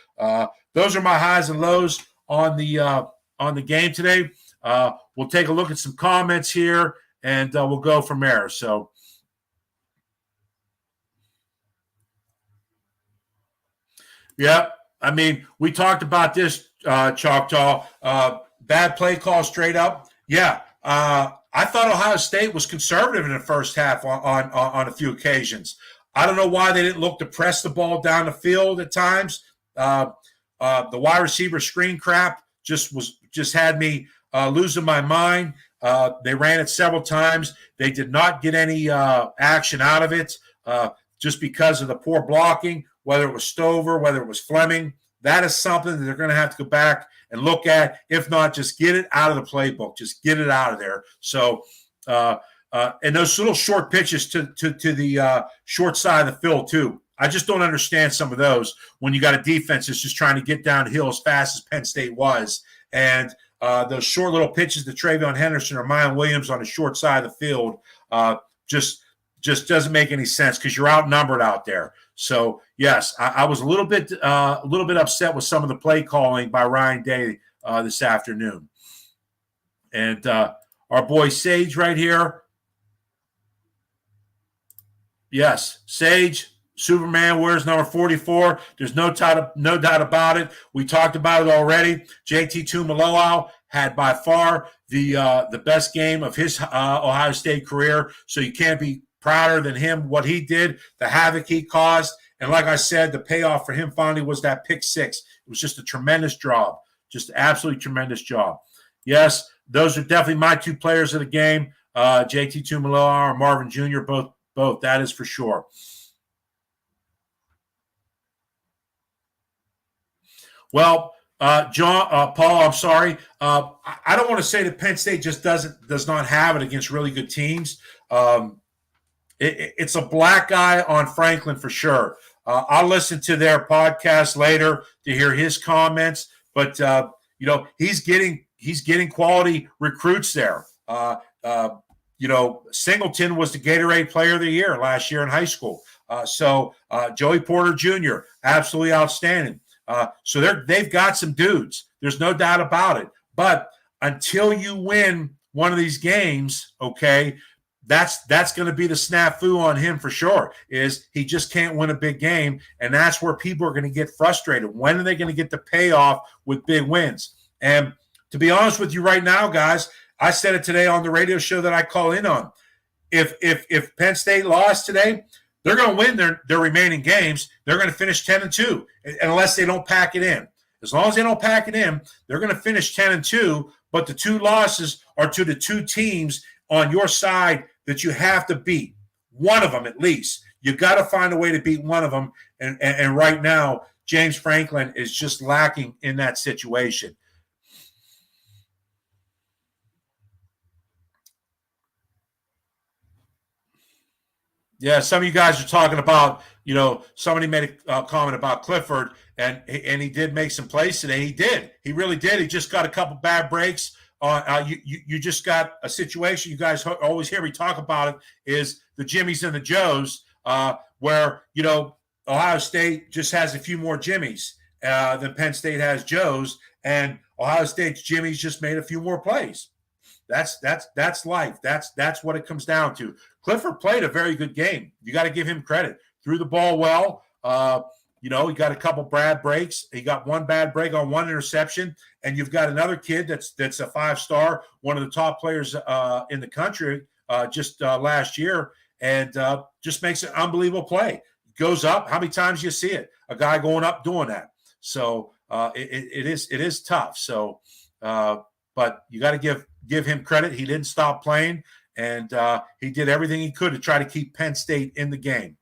those are my highs and lows on the game today. We'll take a look at some comments here, and we'll go from there. So, yeah, I mean, we talked about this, Choctaw. Bad play call straight up. Yeah. I thought Ohio State was conservative in the first half on a few occasions. I don't know why they didn't look to press the ball down the field at times. The wide receiver screen crap just had me losing my mind. They ran it several times. They did not get any action out of it just because of the poor blocking, whether it was Stover, whether it was Fleming. That is something that they're going to have to go back and look at. If not, just get it out of the playbook. Just get it out of there. So, and those little short pitches to the short side of the field too. I just don't understand some of those when you got a defense that's just trying to get downhill as fast as Penn State was. And those short little pitches to Travion Henderson or Miyan Williams on the short side of the field just doesn't make any sense because you're outnumbered out there. So yes, I was a little bit upset with some of the play calling by Ryan Day this afternoon. And our boy Sage right here. Yes, Sage, Superman wears number 44. There's no doubt about it. We talked about it already. JT Tuimoloau had by far the best game of his Ohio State career. So you can't be prouder than him, what he did, the havoc he caused. And like I said, the payoff for him finally was that pick six. It was just a tremendous job, just absolutely tremendous job. Yes, those are definitely my two players of the game, JT Tuimoloau and Marvin Jr., both. That is for sure. Well, Paul, I'm sorry. I don't want to say that Penn State just does not have it against really good teams. It's a black eye on Franklin for sure. I'll listen to their podcast later to hear his comments, but he's getting quality recruits there. Singleton was the Gatorade Player of the Year last year in high school. So Joey Porter Jr., absolutely outstanding. So they've got some dudes. There's no doubt about it. But until you win one of these games, okay, that's going to be the snafu on him for sure, is he just can't win a big game, and that's where people are going to get frustrated. When are they going to get the payoff with big wins? And to be honest with you right now, guys, I said it today on the radio show that I call in on. If Penn State lost today, they're going to win their remaining games. They're going to finish 10-2 unless they don't pack it in. As long as they don't pack it in, they're going to finish 10-2, but the two losses are to the two teams on your side that you have to beat. One of them at least. You got to find a way to beat one of them, and right now, James Franklin is just lacking in that situation. Yeah, some of you guys are talking about, somebody made a comment about Clifford, and he did make some plays today. He did. He really did. He just got a couple bad breaks. You just got a situation. You guys always hear me talk about it, is the Jimmies and the Joes. where, Ohio State just has a few more Jimmies than Penn State has Joes, and Ohio State's Jimmy's just made a few more plays. That's life. That's what it comes down to. Clifford played a very good game. You got to give him credit. Threw the ball well. He got a couple bad breaks. He got one bad break on one interception, and you've got another kid that's a 5-star, one of the top players in the country just last year, and just makes an unbelievable play. Goes up. How many times do you see it? A guy going up doing that. So it is tough. So, but you got to give him credit. He didn't stop playing, and he did everything he could to try to keep Penn State in the game.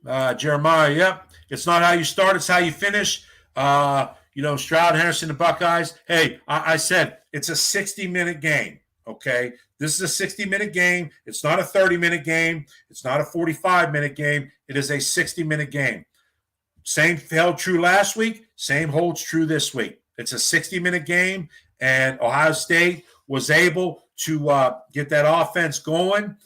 Jeremiah, yep. It's not how you start, it's how you finish. Stroud, Henderson, the Buckeyes. Hey, I said it's a 60-minute game, okay? This is a 60-minute game. It's not a 30-minute game. It's not a 45-minute game. It is a 60-minute game. Same held true last week. Same holds true this week. It's a 60-minute game, and Ohio State was able to get that offense going.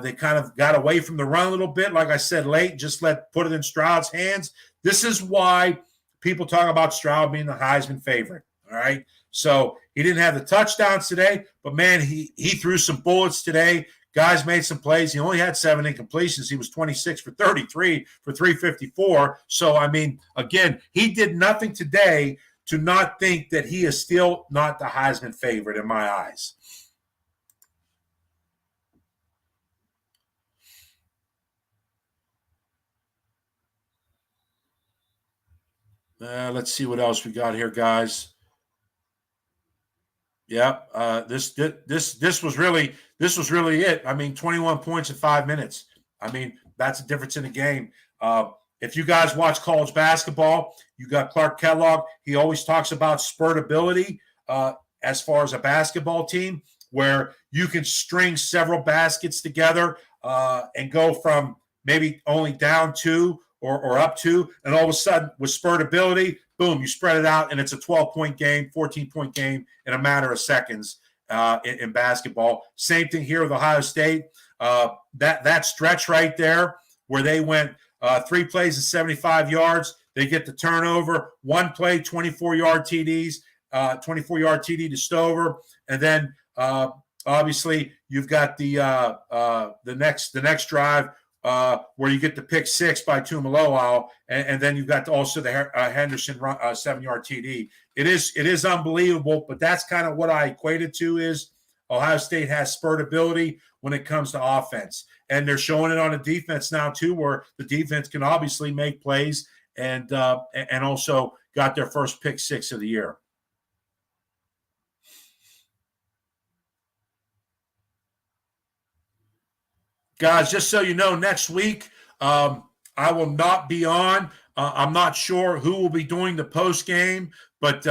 They kind of got away from the run a little bit. Like I said, late, just put it in Stroud's hands. This is why people talk about Stroud being the Heisman favorite, all right? So he didn't have the touchdowns today, but, man, he threw some bullets today. Guys made some plays. He only had 7 incompletions. He was 26 for 33 for 354. So, again, he did nothing today to not think that he is still not the Heisman favorite in my eyes. Let's see what else we got here, guys. Yep. This was really it. 21 points in 5 minutes. That's the difference in the game. If you guys watch college basketball, you got Clark Kellogg. He always talks about spurtability as far as a basketball team, where you can string several baskets together and go from maybe only down 2 or up 2, and all of a sudden with spurtability, boom, you spread it out, and it's a 12-point game, 14-point game in a matter of seconds in basketball. Same thing here with Ohio State. That stretch right there where they went 3 plays and 75 yards, they get the turnover, 1 play, 24-yard TDs, 24-yard TD to Stover, and then obviously you've got the next drive where you get the pick 6 by Tuimoloau, and then you've got also the Henderson 7-yard TD. It is unbelievable, but that's kind of what I equated to is Ohio State has spurtability when it comes to offense. And they're showing it on the defense now too, where the defense can obviously make plays and also got their first pick 6 of the year. Guys, just so you know, next week I will not be on. I'm not sure who will be doing the post game, but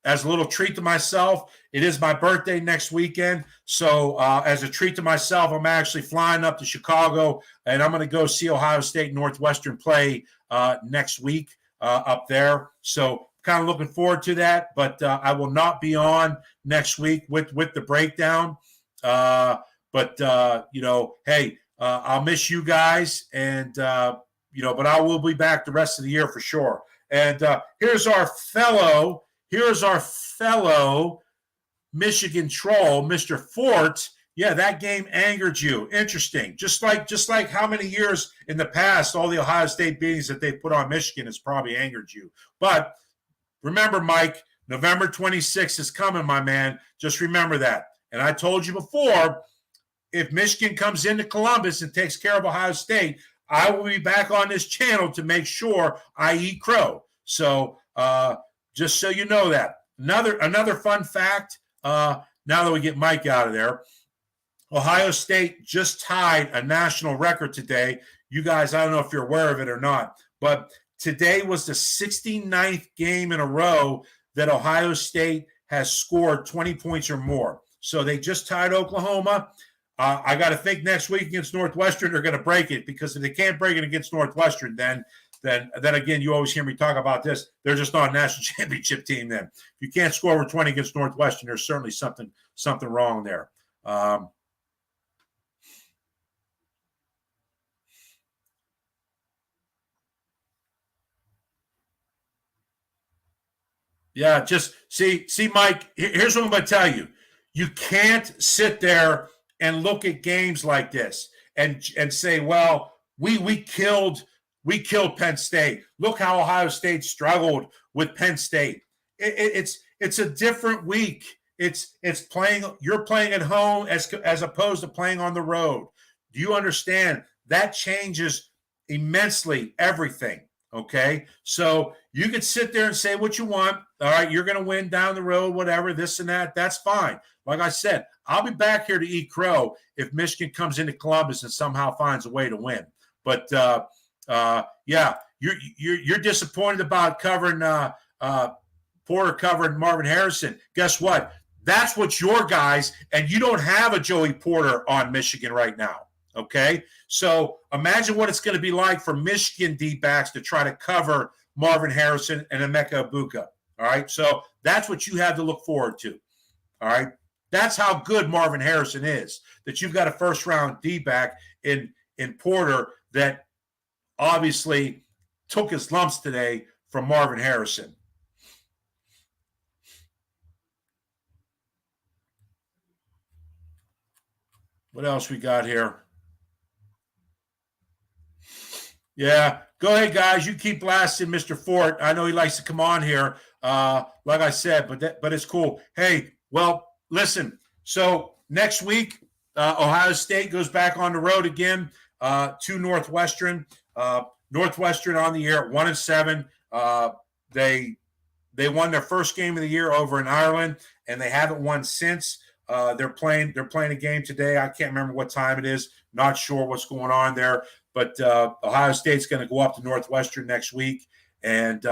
as a little treat to myself, it is my birthday next weekend. So as a treat to myself, I'm actually flying up to Chicago, and I'm going to go see Ohio State Northwestern play next week up there. So kind of looking forward to that, but I will not be on next week with the breakdown. But hey, I'll miss you guys, and but I will be back the rest of the year for sure. And here's our fellow Michigan troll, Mr. Fort. Yeah, that game angered you. Interesting. Just like how many years in the past, all the Ohio State beatings that they put on Michigan has probably angered you. But remember, Mike, November 26th is coming, my man. Just remember that. And I told you before, if Michigan comes into Columbus and takes care of Ohio State, I will be back on this channel to make sure I eat crow. So just so you know that. Another fun fact, now that we get Mike out of there, Ohio State just tied a national record today. You guys, I don't know if you're aware of it or not, but today was the 69th game in a row that Ohio State has scored 20 points or more. So they just tied Oklahoma. I got to think next week against Northwestern they're going to break it, because if they can't break it against Northwestern, then again, you always hear me talk about this. They're just not a national championship team then. If you can't score over 20 against Northwestern, there's certainly something wrong there. Yeah, just see, Mike. Here's what I'm going to tell you: you can't sit there and look at games like this and say, "Well, we killed Penn State. Look how Ohio State struggled with Penn State." It's a different week. It's playing. You're playing at home as opposed to playing on the road. Do you understand? That changes immensely everything. Okay, so you could sit there and say what you want. All right, you're going to win down the road, whatever, this and that. That's fine. Like I said, I'll be back here to eat crow if Michigan comes into Columbus and somehow finds a way to win. But yeah, you're disappointed about covering Porter covering Marvin Harrison. Guess what? That's what your guys, and you don't have a Joey Porter on Michigan right now. Okay, so imagine what it's going to be like for Michigan D-backs to try to cover Marvin Harrison and Emeka Egbuka. All right, so that's what you have to look forward to. All right, that's how good Marvin Harrison is, that you've got a first-round D-back in Porter that obviously took his lumps today from Marvin Harrison. What else we got here? Yeah, go ahead, guys. You keep blasting Mr. Fort. I know he likes to come on here, like I said, but it's cool. Hey, well, listen. So next week, Ohio State goes back on the road again to Northwestern. Northwestern on the year at 1-7. They won their first game of the year over in Ireland, and they haven't won since. They're playing a game today. I can't remember what time it is. Not sure what's going on there. But Ohio State's going to go up to Northwestern next week. And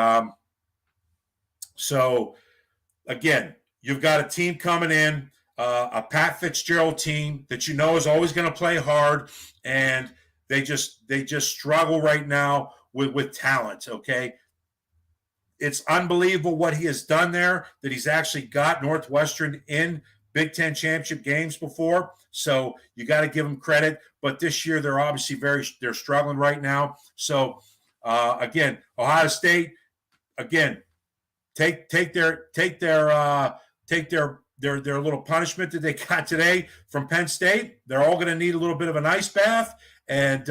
so, again, you've got a team coming in, a Pat Fitzgerald team that you know is always going to play hard. And they just struggle right now with talent, okay? It's unbelievable what he has done there, that he's actually got Northwestern in Big Ten championship games before. So you got to give them credit. But this year they're obviously they're struggling right now. So again, Ohio State, again, take their little punishment that they got today from Penn State. They're all going to need a little bit of an ice bath. And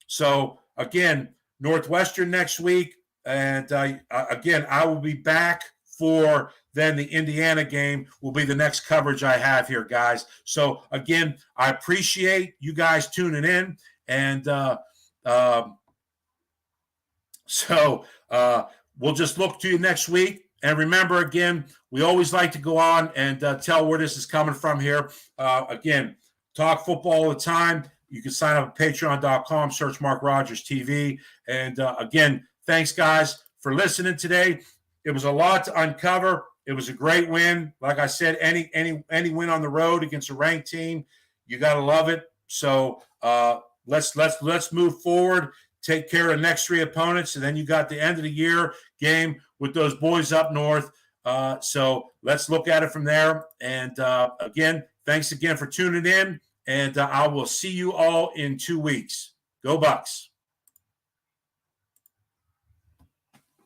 so again, Northwestern next week. And again, I will be back for then the Indiana game will be the next coverage I have here, guys. So, again, I appreciate you guys tuning in. And so we'll just look to you next week. And remember, again, we always like to go on and tell where this is coming from here. Again, talk football all the time. You can sign up at patreon.com, search MarkRogersTV. And, again, thanks, guys, for listening today. It was a lot to uncover. It was a great win. Like I said, any win on the road against a ranked team, you got to love it. So let's move forward. Take care of the next three opponents, and then you got the end of the year game with those boys up north. So let's look at it from there. And again, thanks again for tuning in. And I will see you all in 2 weeks. Go Bucks.